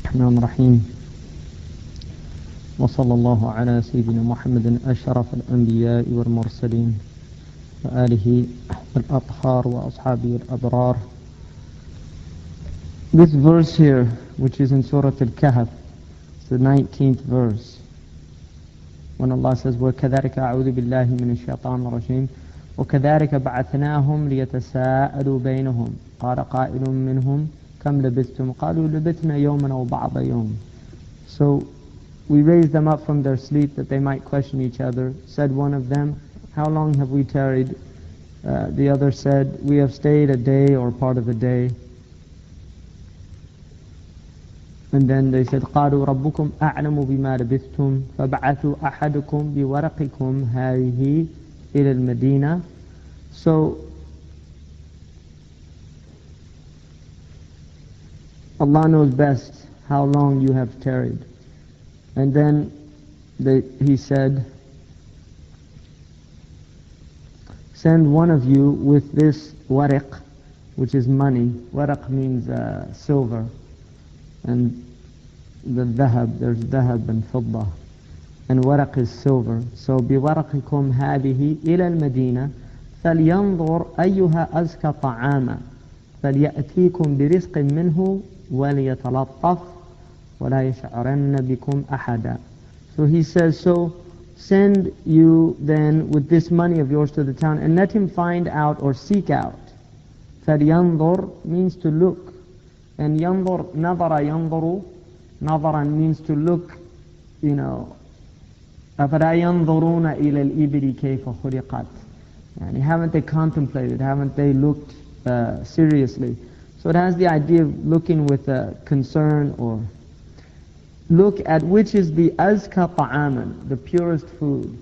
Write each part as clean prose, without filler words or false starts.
الرحمن الرحيم وصلى الله على سيدنا محمد أشرف الأنبياء والمرسلين وآله الأطهار وأصحابه الأبرار. This verse here, which is in Surah Al-Kahf, it's the 19th verse, when Allah says, وَكَذَلِكَ أَعُوذُ بِاللَّهِ مِنَ الشَّيْطَانِ الرَّجِيمِ وَكَذَلِكَ بَعَثْنَاهُمْ لِيَتَسَاءَلُوا بَيْنَهُمْ قَالَ قَائِلٌ مِّنْهُمْ كَمْ لَبِثْتُمْ قَالُوا لَبِثْنَا يَوْمًا أَوْ بَعْضَ يَوْمٍ. So we raised them up from their sleep that they might question each other. Said one of them, how long have we tarried? The other said, we have stayed a day or part of a day. And then they said, قَالُوا رَبُّكُمْ أَعْلَمُ بِمَا لَبِثْتُمْ فَبَعَثُوا أَحَدُكُمْ بِوَرَقِكُمْ هَذِهِ إِلَى الْمَدِينَةِ. So Allah knows best how long you have tarried. And then he said, send one of you with this wariq, which is money. Wariq means silver. And the dhahab, there's dhahab and fidda. And waraq is silver. So بِوَرَقِكُمْ هَذِهِ إِلَى الْمَدِينَةِ فَلْيَنْظُرْ أَيُّهَا أَزْكَى طَعَامًا فَلْيَأْتِيكُمْ بِرِزْقٍ مِّنْهُ وَلْيَتَلَطَّفْ وَلَا يَشْعُرَنَّ بِكُمْ أَحَدًا. So he says, so send you then with this money of yours to the town and let him find out or seek out. فَلْيَنْظُرْ means to look. And يَنْظُرْ نَظَرَ يَنْظُرُ نَظَرًا means to look, you know. أَفَلَا يَنْظُرُونَ إِلَى الْإِبِلِ كَيْفَ خُلِقَتْ. And haven't they contemplated, haven't they looked seriously? So it has the idea of looking with concern, or look at which is the azka ta'aman, the purest food.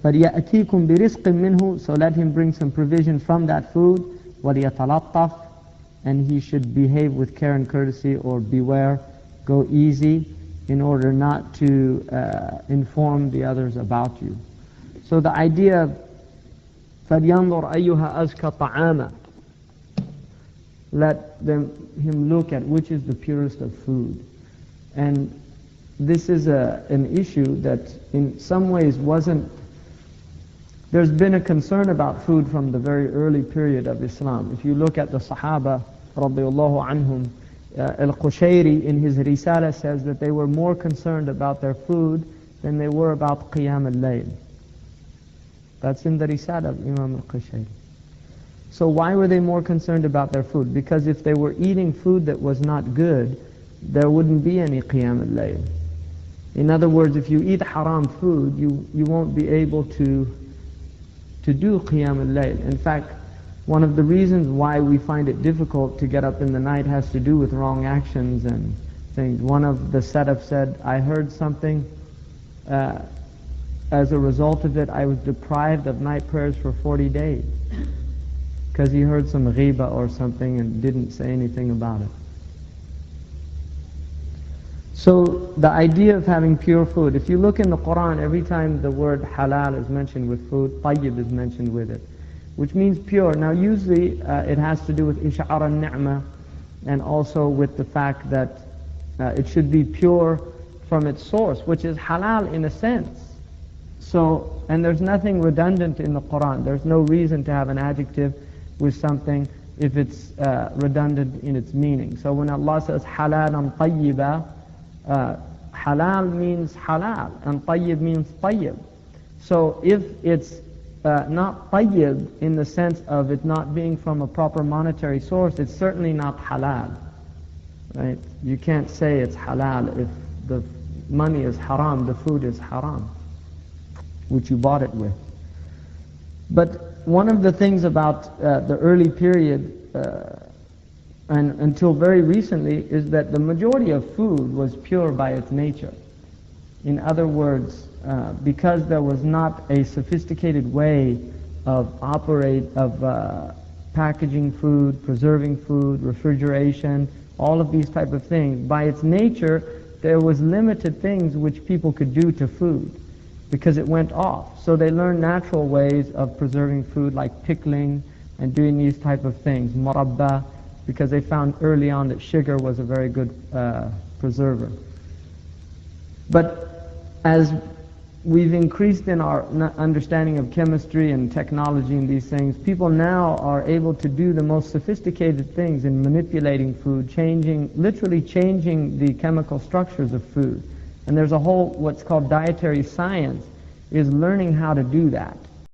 فَلْيَأْتِيكُمْ بِرِزْقٍ مِّنْهُ. So let him bring some provision from that food. وَلْيَتَلَطَّفْ. And he should behave with care and courtesy, or beware, go easy, in order not to inform the others about you. So the idea of فَلْيَنْظُرْ أَيُّهَا أَزْكَى طَعَامًا, let him look at which is the purest of food. And this is an issue that in some ways wasn't. There's been a concern about food from the very early period of Islam. If you look at the Sahaba radiyallahu anhum, Al-Qushayri in his Risala says that they were more concerned about their food than they were about Qiyam al-Layl. That's in the Risala of Imam Al-Qushayri. So why were they more concerned about their food? Because if they were eating food that was not good, there wouldn't be any Qiyam al-Layl. In other words, if you eat haram food, you won't be able to do Qiyam al-Layl. In fact, one of the reasons why we find it difficult to get up in the night has to do with wrong actions and things. One of the Salaf said, I heard something, as a result of it, I was deprived of night prayers for 40 days. Because he heard some ghiba or something and didn't say anything about it. So the idea of having pure food, if you look in the Quran, every time the word halal is mentioned with food, tayyib is mentioned with it, which means pure. Now usually it has to do with ish'ar al-ni'mah, and also with the fact that it should be pure from its source, which is halal in a sense. So, and there's nothing redundant in the Quran. There's no reason to have an adjective with something if it's redundant in its meaning. So when Allah says halalan tayyiba, halal means halal and tayyib means tayyib. So if it's not tayyib in the sense of it not being from a proper monetary source, it's certainly not halal. Right? You can't say it's halal if the money is haram, the food is haram, which you bought it with. But one of the things about the early period and until very recently is that the majority of food was pure by its nature. In other words, because there was not a sophisticated way of packaging food, preserving food, refrigeration, all of these type of things, by its nature there was limited things which people could do to food, because it went off. So they learned natural ways of preserving food, like pickling and doing these type of things, murabba, because they found early on that sugar was a very good preserver. But as we've increased in our understanding of chemistry and technology and these things, people now are able to do the most sophisticated things in manipulating food, literally changing the chemical structures of food. And there's a whole, what's called dietary science, is learning how to do that.